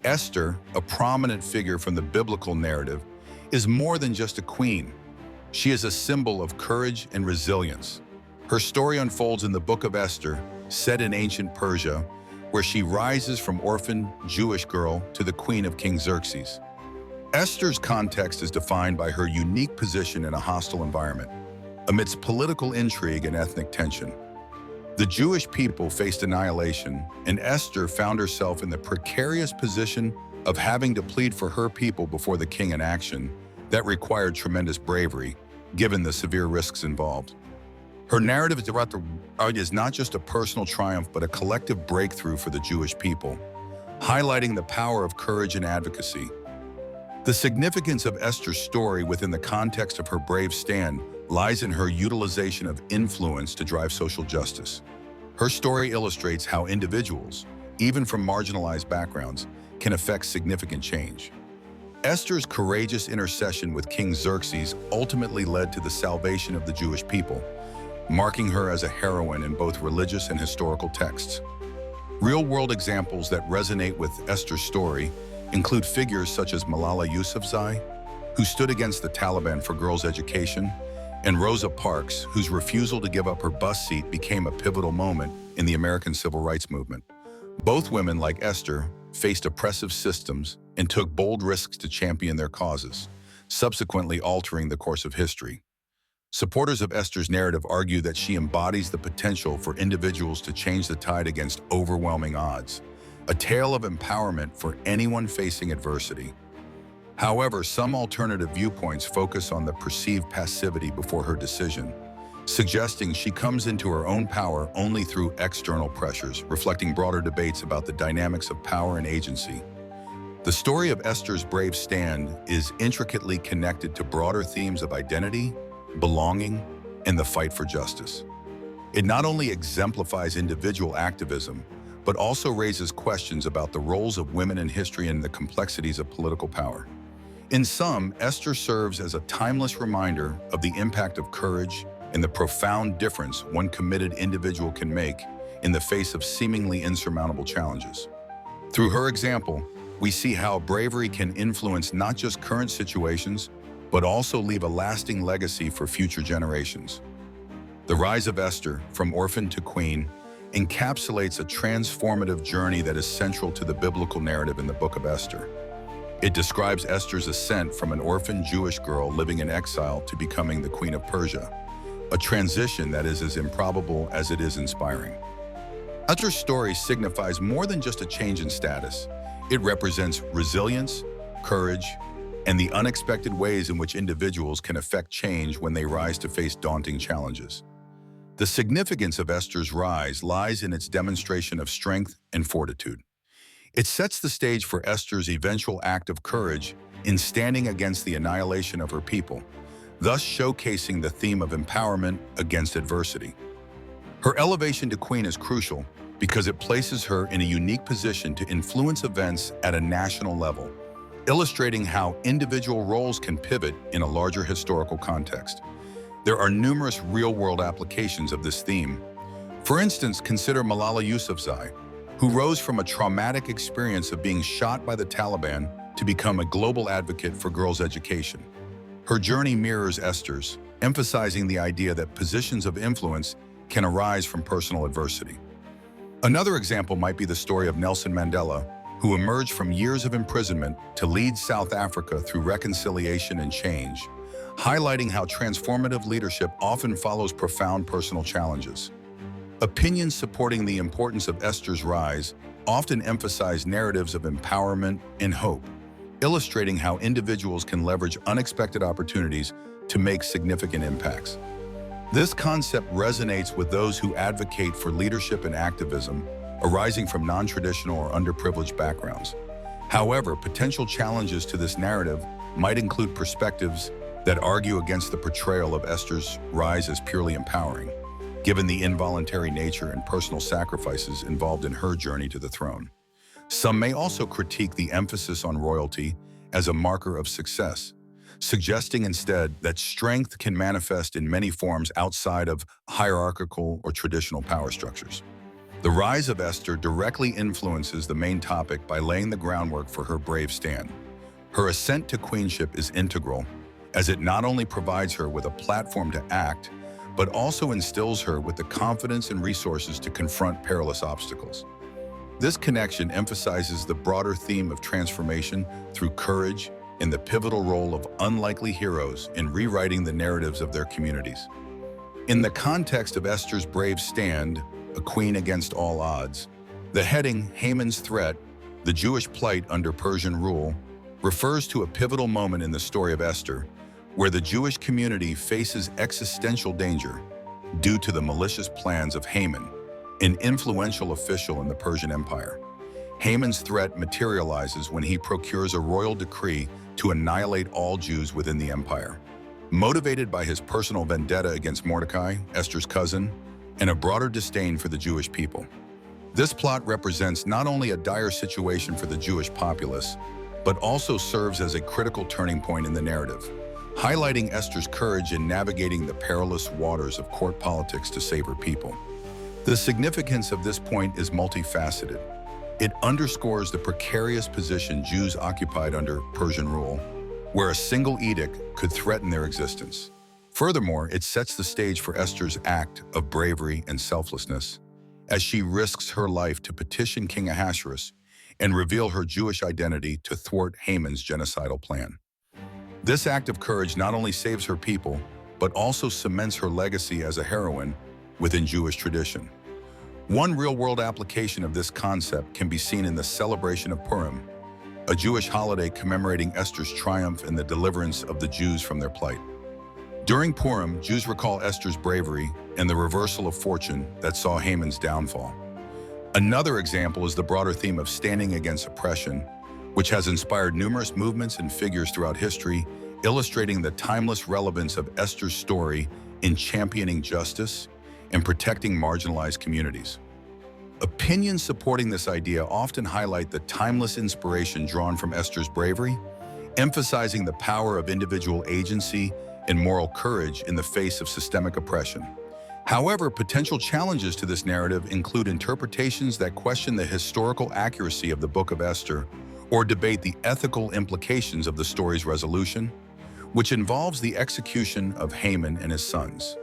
Esther, a prominent figure from the biblical narrative, is more than just a queen. She is a symbol of courage and resilience. Her story unfolds in the Book of Esther, set in ancient Persia, where she rises from orphaned Jewish girl to the queen of King Xerxes. Esther's context is defined by her unique position in a hostile environment, amidst political intrigue and ethnic tension. The Jewish people faced annihilation, and Esther found herself in the precarious position of having to plead for her people before the king in action that required tremendous bravery, given the severe risks involved. Her narrative is not just a personal triumph, but a collective breakthrough for the Jewish people, highlighting the power of courage and advocacy. The significance of Esther's story within the context of her brave stand lies in her utilization of influence to drive social justice. Her story illustrates how individuals, even from marginalized backgrounds, can affect significant change. Esther's courageous intercession with King Xerxes ultimately led to the salvation of the Jewish people, marking her as a heroine in both religious and historical texts. Real-world examples that resonate with Esther's story include figures such as Malala Yousafzai, who stood against the Taliban for girls' education, and Rosa Parks, whose refusal to give up her bus seat became a pivotal moment in the American civil rights movement. Both women, like Esther, faced oppressive systems and took bold risks to champion their causes, subsequently altering the course of history. Supporters of Esther's narrative argue that she embodies the potential for individuals to change the tide against overwhelming odds, a tale of empowerment for anyone facing adversity. However, some alternative viewpoints focus on the perceived passivity before her decision, suggesting she comes into her own power only through external pressures, reflecting broader debates about the dynamics of power and agency. The story of Esther's brave stand is intricately connected to broader themes of identity, belonging, and the fight for justice. It not only exemplifies individual activism, but also raises questions about the roles of women in history and the complexities of political power. In sum, Esther serves as a timeless reminder of the impact of courage and the profound difference one committed individual can make in the face of seemingly insurmountable challenges. Through her example, we see how bravery can influence not just current situations, but also leave a lasting legacy for future generations. The rise of Esther, from orphan to queen, encapsulates a transformative journey that is central to the biblical narrative in the Book of Esther. It describes Esther's ascent from an orphaned Jewish girl living in exile to becoming the Queen of Persia, a transition that is as improbable as it is inspiring. Esther's story signifies more than just a change in status. It represents resilience, courage, and the unexpected ways in which individuals can affect change when they rise to face daunting challenges. The significance of Esther's rise lies in its demonstration of strength and fortitude. It sets the stage for Esther's eventual act of courage in standing against the annihilation of her people, thus showcasing the theme of empowerment against adversity. Her elevation to queen is crucial because it places her in a unique position to influence events at a national level, illustrating how individual roles can pivot in a larger historical context. There are numerous real-world applications of this theme. For instance, consider Malala Yousafzai, who rose from a traumatic experience of being shot by the Taliban to become a global advocate for girls' education. Her journey mirrors Esther's, emphasizing the idea that positions of influence can arise from personal adversity. Another example might be the story of Nelson Mandela, who emerged from years of imprisonment to lead South Africa through reconciliation and change, highlighting how transformative leadership often follows profound personal challenges. Opinions supporting the importance of Esther's rise often emphasize narratives of empowerment and hope, illustrating how individuals can leverage unexpected opportunities to make significant impacts. This concept resonates with those who advocate for leadership and activism arising from non-traditional or underprivileged backgrounds. However, potential challenges to this narrative might include perspectives that argue against the portrayal of Esther's rise as purely empowering, given the involuntary nature and personal sacrifices involved in her journey to the throne. Some may also critique the emphasis on royalty as a marker of success, suggesting instead that strength can manifest in many forms outside of hierarchical or traditional power structures. The rise of Esther directly influences the main topic by laying the groundwork for her brave stand. Her ascent to queenship is integral, as it not only provides her with a platform to act, but also instills her with the confidence and resources to confront perilous obstacles. This connection emphasizes the broader theme of transformation through courage and the pivotal role of unlikely heroes in rewriting the narratives of their communities. In the context of Esther's brave stand, a queen against all odds, the heading Haman's Threat, the Jewish plight under Persian rule, refers to a pivotal moment in the story of Esther, where the Jewish community faces existential danger due to the malicious plans of Haman, an influential official in the Persian Empire. Haman's threat materializes when he procures a royal decree to annihilate all Jews within the empire. Motivated by his personal vendetta against Mordecai, Esther's cousin, and a broader disdain for the Jewish people. This plot represents not only a dire situation for the Jewish populace, but also serves as a critical turning point in the narrative, highlighting Esther's courage in navigating the perilous waters of court politics to save her people. The significance of this point is multifaceted. It underscores the precarious position Jews occupied under Persian rule, where a single edict could threaten their existence. Furthermore, it sets the stage for Esther's act of bravery and selflessness, as she risks her life to petition King Xerxes and reveal her Jewish identity to thwart Haman's genocidal plan. This act of courage not only saves her people, but also cements her legacy as a heroine within Jewish tradition. One real-world application of this concept can be seen in the celebration of Purim, a Jewish holiday commemorating Esther's triumph in the deliverance of the Jews from their plight. During Purim, Jews recall Esther's bravery and the reversal of fortune that saw Haman's downfall. Another example is the broader theme of standing against oppression, which has inspired numerous movements and figures throughout history, illustrating the timeless relevance of Esther's story in championing justice and protecting marginalized communities. Opinions supporting this idea often highlight the timeless inspiration drawn from Esther's bravery, emphasizing the power of individual agency and moral courage in the face of systemic oppression. However, potential challenges to this narrative include interpretations that question the historical accuracy of the Book of Esther or debate the ethical implications of the story's resolution, which involves the execution of Haman and his sons.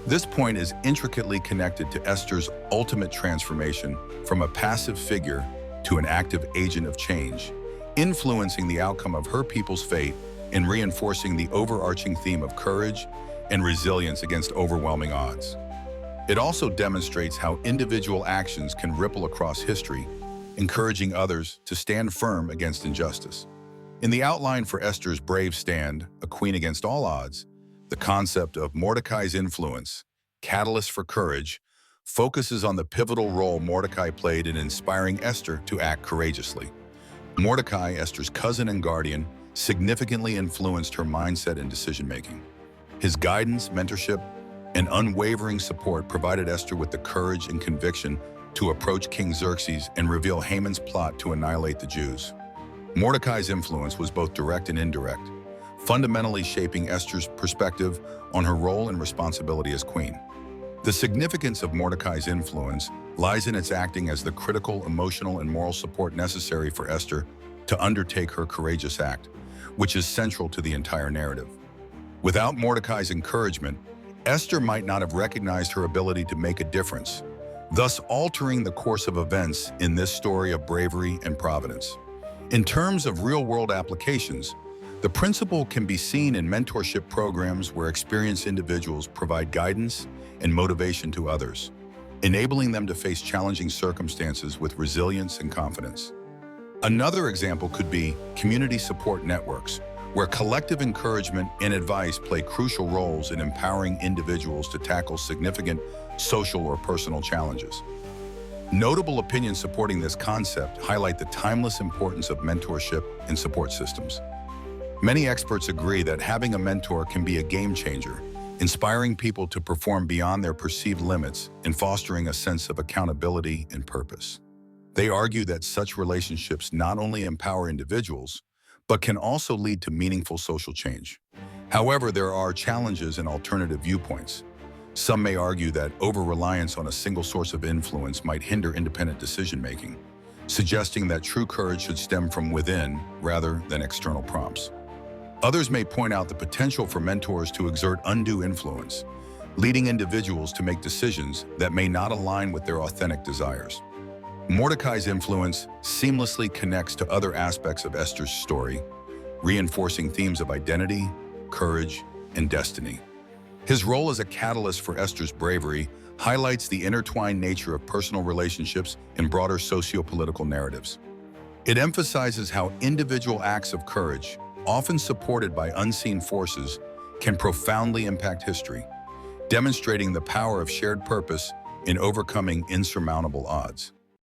This point is intricately connected to Esther's ultimate transformation from a passive figure to an active agent of change, influencing the outcome of her people's fate and reinforcing the overarching theme of courage and resilience against overwhelming odds. It also demonstrates how individual actions can ripple across history, encouraging others to stand firm against injustice. In the outline for Esther's brave stand, a queen against all odds, the concept of Mordecai's influence, catalyst for courage, focuses on the pivotal role Mordecai played in inspiring Esther to act courageously. Mordecai, Esther's cousin and guardian, significantly influenced her mindset and decision-making. His guidance, mentorship, and unwavering support provided Esther with the courage and conviction to approach King Xerxes and reveal Haman's plot to annihilate the Jews. Mordecai's influence was both direct and indirect, fundamentally shaping Esther's perspective on her role and responsibility as queen. The significance of Mordecai's influence lies in its acting as the critical emotional and moral support necessary for Esther to undertake her courageous act, which is central to the entire narrative. Without Mordecai's encouragement, Esther might not have recognized her ability to make a difference, thus altering the course of events in this story of bravery and providence. In terms of real-world applications, the principle can be seen in mentorship programs where experienced individuals provide guidance and motivation to others, enabling them to face challenging circumstances with resilience and confidence. Another example could be community support networks, where collective encouragement and advice play crucial roles in empowering individuals to tackle significant social or personal challenges. Notable opinions supporting this concept highlight the timeless importance of mentorship and support systems. Many experts agree that having a mentor can be a game changer, inspiring people to perform beyond their perceived limits and fostering a sense of accountability and purpose. They argue that such relationships not only empower individuals, but can also lead to meaningful social change. However, there are challenges and alternative viewpoints. Some may argue that over-reliance on a single source of influence might hinder independent decision-making, suggesting that true courage should stem from within rather than external prompts. Others may point out the potential for mentors to exert undue influence, leading individuals to make decisions that may not align with their authentic desires. Mordecai's influence seamlessly connects to other aspects of Esther's story, reinforcing themes of identity, courage, and destiny. His role as a catalyst for Esther's bravery highlights the intertwined nature of personal relationships and broader socio-political narratives. It emphasizes how individual acts of courage, often supported by unseen forces, can profoundly impact history, demonstrating the power of shared purpose in overcoming insurmountable odds.